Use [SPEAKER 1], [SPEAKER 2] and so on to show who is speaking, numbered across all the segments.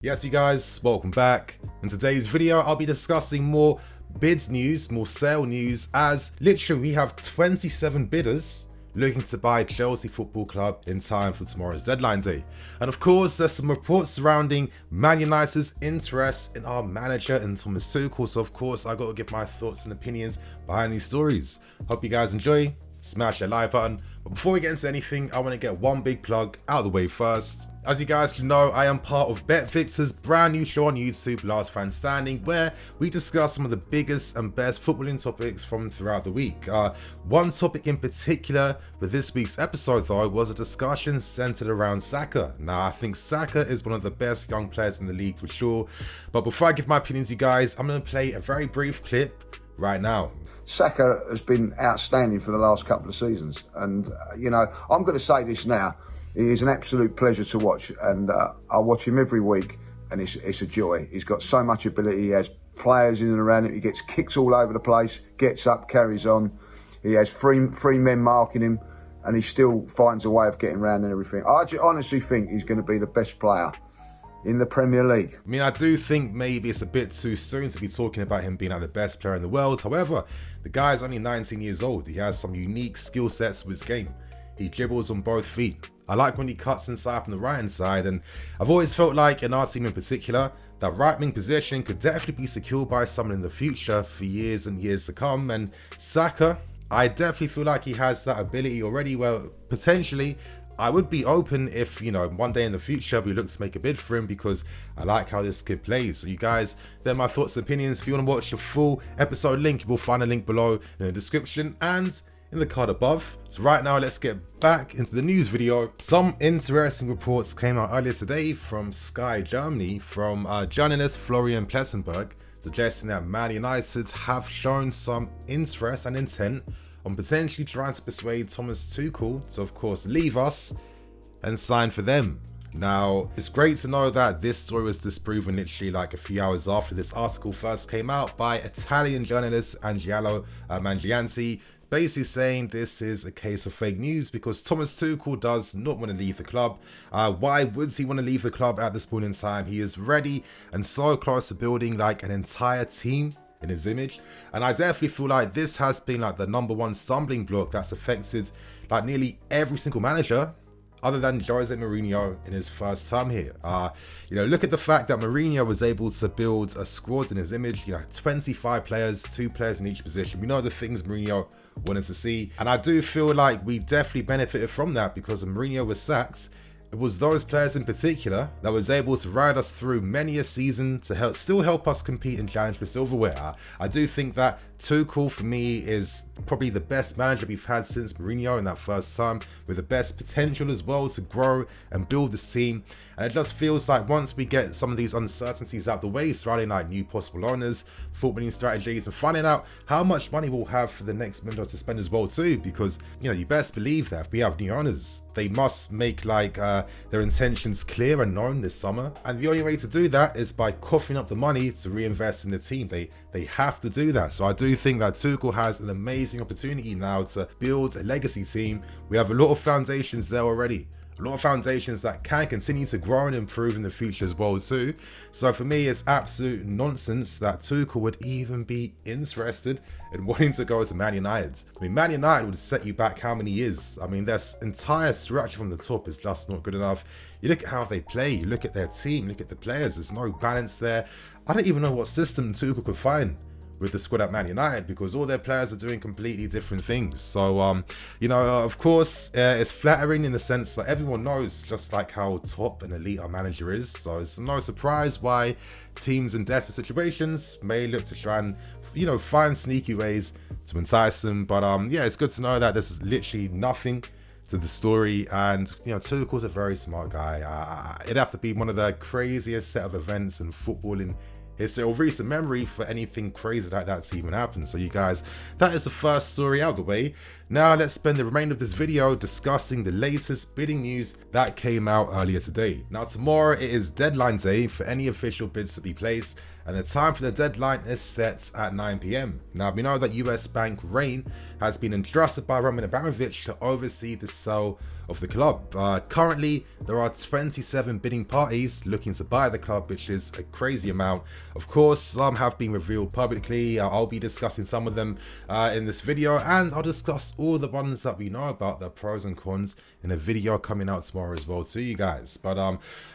[SPEAKER 1] Yes, you guys, welcome back. In today's video, I'll be discussing more bids news, more sale news, as literally we have 27 bidders looking to buy Chelsea Football Club in time for tomorrow's deadline day. And of course, there's some reports surrounding Man United's interest in our manager and Thomas Tuchel. So of course, I got to give my thoughts and opinions behind these stories. Hope you guys enjoy. Smash that like button. But before we get into anything, I want to get one big plug out of the way first. As you guys can know, I am part of BetVictor's brand new show on YouTube, Last Fan Standing, where we discuss some of the biggest and best footballing topics from throughout the week. One topic in particular for this week's episode, though, was a discussion centered around Saka. Now, I think Saka is one of the best young players in the league for sure. But before I give my opinions, you guys, I'm going to play a very brief clip right now.
[SPEAKER 2] Saka has been outstanding for the last couple of seasons, and I'm going to say this now: he is an absolute pleasure to watch, and I watch him every week, and it's a joy. He's got so much ability. He has players in and around him. He gets kicks all over the place, gets up, carries on. He has three men marking him, and he still finds a way of getting around and everything. I honestly think he's going to be the best player in the Premier League.
[SPEAKER 1] I mean, I do think maybe it's a bit too soon to be talking about him being like the best player in the world. However, the guy's only 19 years old. He has some unique skill sets with his game. He dribbles on both feet. I like when he cuts inside from the right hand side, and I've always felt like in our team in particular, that right wing position could definitely be secured by someone in the future for years and years to come. And Saka, I definitely feel like he has that ability already. Well, potentially I would be open if, one day in the future we look to make a bid for him, because I like how this kid plays. So you guys, they're my thoughts and opinions. If you want to watch the full episode link, you will find a link below in the description and in the card above. So right now, let's get back into the news video. Some interesting reports came out earlier today from Sky Germany from journalist Florian Plettenberg, suggesting that Man United have shown some interest and intent on potentially trying to persuade Thomas Tuchel to, of course, leave us and sign for them. Now, it's great to know that this story was disproven literally like a few hours after this article first came out by Italian journalist Angelo Mangianti, basically saying this is a case of fake news because Thomas Tuchel does not want to leave the club. Why would he want to leave the club at this point in time? He is ready and so close to building like an entire team in his image, and I definitely feel like this has been like the number one stumbling block that's affected like nearly every single manager other than Jose Mourinho in his first time here. Look at the fact that Mourinho was able to build a squad in his image, 25 players, 2 players in each position. We know the things Mourinho wanted to see, and I do feel like we definitely benefited from that because when Mourinho was sacked, it was those players in particular that was able to ride us through many a season to still help us compete and challenge for silverware. I do think that Tuchel, for me, is probably the best manager we've had since Mourinho in that first time, with the best potential as well to grow and build this team. And it just feels like once we get some of these uncertainties out the way surrounding like new possible owners, footballing strategies, and finding out how much money we'll have for the next window to spend as well too, because you best believe that if we have new owners, they must make like their intentions clear and known this summer, and the only way to do that is by coughing up the money to reinvest in the team. They have to do that. So I do think that Tuchel has an amazing opportunity now to build a legacy team. We have a lot of foundations there already. A lot of foundations that can continue to grow and improve in the future as well too. So for me, it's absolute nonsense that Tuchel would even be interested in wanting to go to Man United. I mean, Man United would set you back how many years? I mean, their entire structure from the top is just not good enough. You look at how they play, you look at their team, look at the players, there's no balance there. I don't even know what system Tuchel could find with the squad at Man United, because all their players are doing completely different things. So, of course, it's flattering in the sense that everyone knows just like how top and elite our manager is. So it's no surprise why teams in desperate situations may look to try and, find sneaky ways to entice them. But it's good to know that this is literally nothing to the story. And, Tuchel's a very smart guy. It'd have to be one of the craziest set of events in football in history or recent memory for anything crazy like that to even happen. So you guys, that is the first story out of the way. Now let's spend the remainder of this video discussing the latest bidding news that came out earlier today. Now tomorrow it is deadline day for any official bids to be placed, and the time for the deadline is set at 9 PM. Now we know that US bank Rain has been entrusted by Roman Abramovich to oversee the sale of the club. Currently, there are 27 bidding parties looking to buy the club, which is a crazy amount. Of course, some have been revealed publicly. I'll be discussing some of them in this video, and I'll discuss all the ones that we know about, the pros and cons, in a video coming out tomorrow as well to you guys. But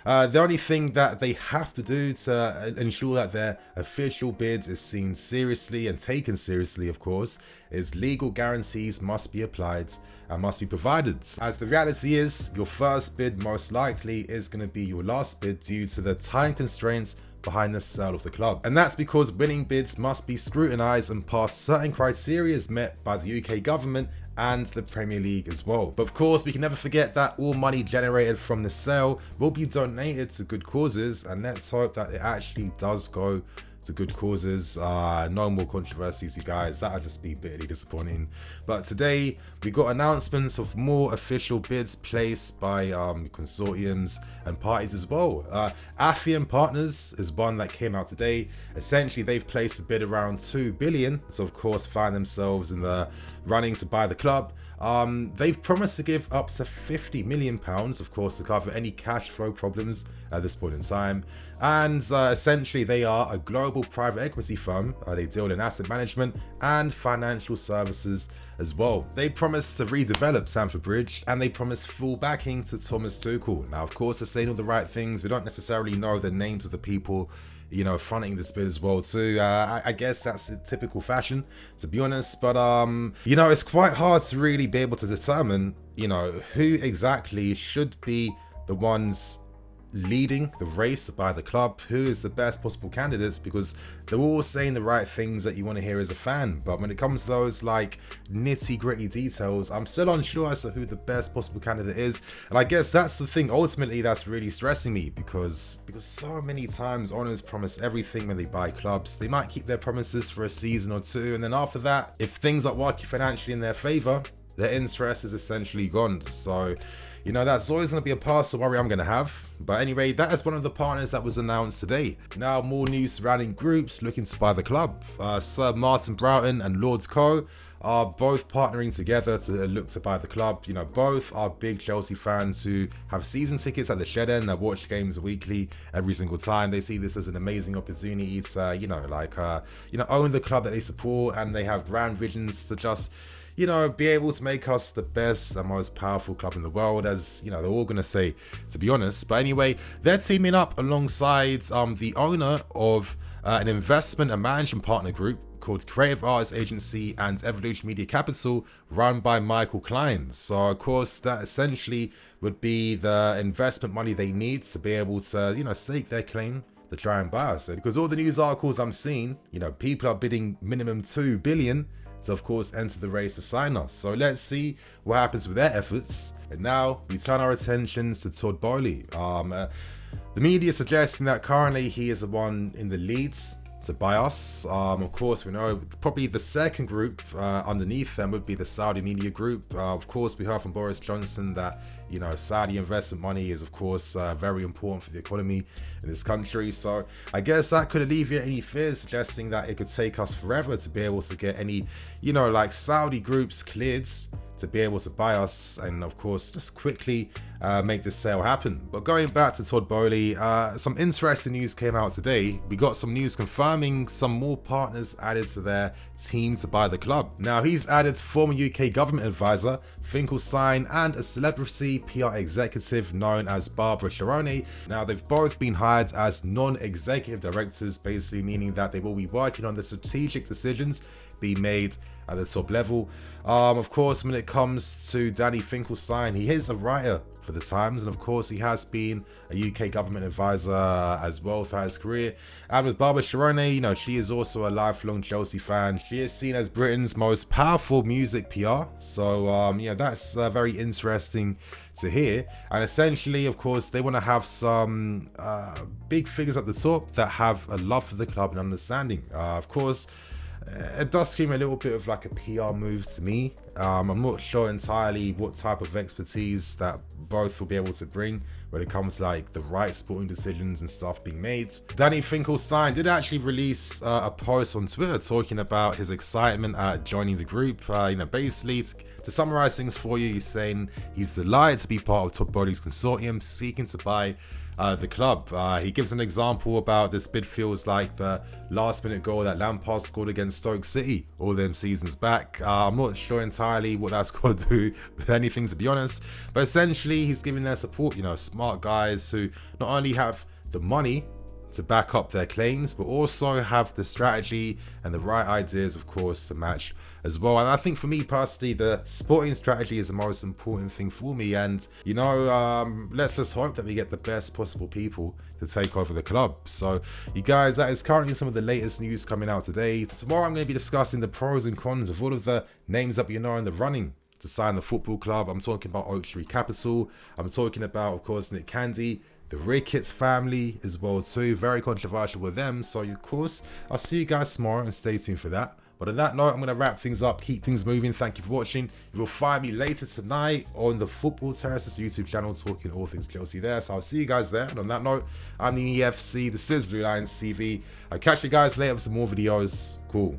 [SPEAKER 1] the only thing that they have to do to ensure that their official bids is seen seriously and taken seriously, of course, is legal guarantees must be applied and must be provided. As the reality is, your first bid most likely is going to be your last bid due to the time constraints behind the sale of the club. And that's because winning bids must be scrutinised and pass certain criteria met by the UK government and the Premier League as well. But of course, we can never forget that all money generated from the sale will be donated to good causes, and let's hope that it actually does go to good causes. No more controversies, you guys. That'll just be bitterly disappointing. But today we got announcements of more official bids placed by consortiums and parties as well. Athian Partners is one that came out today. Essentially, they've placed a bid around 2 billion, so of course find themselves in the running to buy the club. They've promised to give up to £50 million, of course, to cover any cash flow problems at this point in time. And essentially, they are a global private equity firm. They deal in asset management and financial services as well. They promise to redevelop Stamford Bridge, and they promise full backing to Thomas Tuchel. Now, of course, they're saying all the right things. We don't necessarily know the names of the people, you know, fronting this bid as well too. I guess that's a typical fashion, to be honest. But you know, it's quite hard to really be able to determine, you know, who exactly should be the ones leading the race to buy the club, who is the best possible candidates, because they're all saying the right things that you want to hear as a fan. But when it comes to those like nitty gritty details, I'm still unsure as to who the best possible candidate is. And I guess that's the thing ultimately that's really stressing me, because so many times owners promise everything when they buy clubs. They might keep their promises for a season or two, and then after that, if things aren't working financially in their favor, their interest is essentially gone. So, you know, that's always going to be a personal worry I'm going to have. But anyway, that is one of the partners that was announced today. Now, more news surrounding groups looking to buy the club. Sir Martin Broughton and Lords Co are both partnering together to look to buy the club. You know, both are big Chelsea fans who have season tickets at the Shed End that watch games weekly every single time. They see this as an amazing opportunity to, you know, like, own the club that they support, and they have grand visions to just, you know, be able to make us the best and most powerful club in the world, as, you know, they're all going to say, to be honest. But anyway, they're teaming up alongside the owner of an investment and management partner group called Creative Arts Agency and Evolution Media Capital, run by Michael Klein. So, of course, that essentially would be the investment money they need to be able to, you know, stake their claim to try and buy us. Because all the news articles I'm seeing, you know, people are bidding minimum 2 billion to, of course, enter the race to sign us. So let's see what happens with their efforts. And now we turn our attentions to Todd Boehly. The media is suggesting that currently he is the one in the leads to buy us. Of course, we know probably the second group underneath them would be the Saudi media group. Of course, we heard from Boris Johnson that, you know, Saudi investment money is, of course, very important for the economy in this country. So I guess that could alleviate any fears, suggesting that it could take us forever to be able to get any, you know, like Saudi groups cleared to be able to buy us, and of course just quickly make this sale happen. But going back to Todd Boehly, some interesting news came out today. We got some news confirming some more partners added to their team to buy the club. Now, he's added former UK government advisor Finkelstein and a celebrity PR executive known as Barbara Sharoni. Now, they've both been hired as non-executive directors, basically meaning that they will be working on the strategic decisions being made at the top level. Of course, when it comes to Danny Finkelstein, he is a writer for the Times, and of course he has been a UK government advisor as well throughout his career. And with Barbara Sharoni, you know, she is also a lifelong Chelsea fan. She is seen as Britain's most powerful music PR, so yeah, that's very interesting to hear. And essentially, of course, they want to have some big figures at the top that have a love for the club and understanding. Of course, it does scream a little bit of like a PR move to me. I'm not sure entirely what type of expertise that both will be able to bring when it comes to like the right sporting decisions and stuff being made. Danny Finkelstein did actually release a post on Twitter talking about his excitement at joining the group. Basically, to summarize things for you, he's saying he's delighted to be part of Todd Boehly's consortium seeking to buy the club. He gives an example about this bid feels like the last minute goal that Lampard scored against Stoke City all them seasons back. I'm not sure entirely what that's got to do with anything, to be honest, but essentially he's giving their support, smart guys who not only have the money to back up their claims, but also have the strategy and the right ideas, of course, to match as well. And I think for me personally, the sporting strategy is the most important thing for me. And let's just hope that we get the best possible people to take over the club. So you guys, that is currently some of the latest news coming out today. Tomorrow I'm going to be discussing the pros and cons of all of the names that in the running to sign the football club. I'm talking about Oak Tree Capital. I'm talking about, of course, Nick Candy, the Ricketts family as well too. Very controversial with them. So of course, I'll see you guys tomorrow and stay tuned for that. But on that note, I'm going to wrap things up, keep things moving. Thank you for watching. You will find me later tonight on the Football Terraces YouTube channel talking all things Chelsea there. So I'll see you guys there. And on that note, I'm the EFC, this is Blue Lions TV. I'll catch you guys later with some more videos. Cool.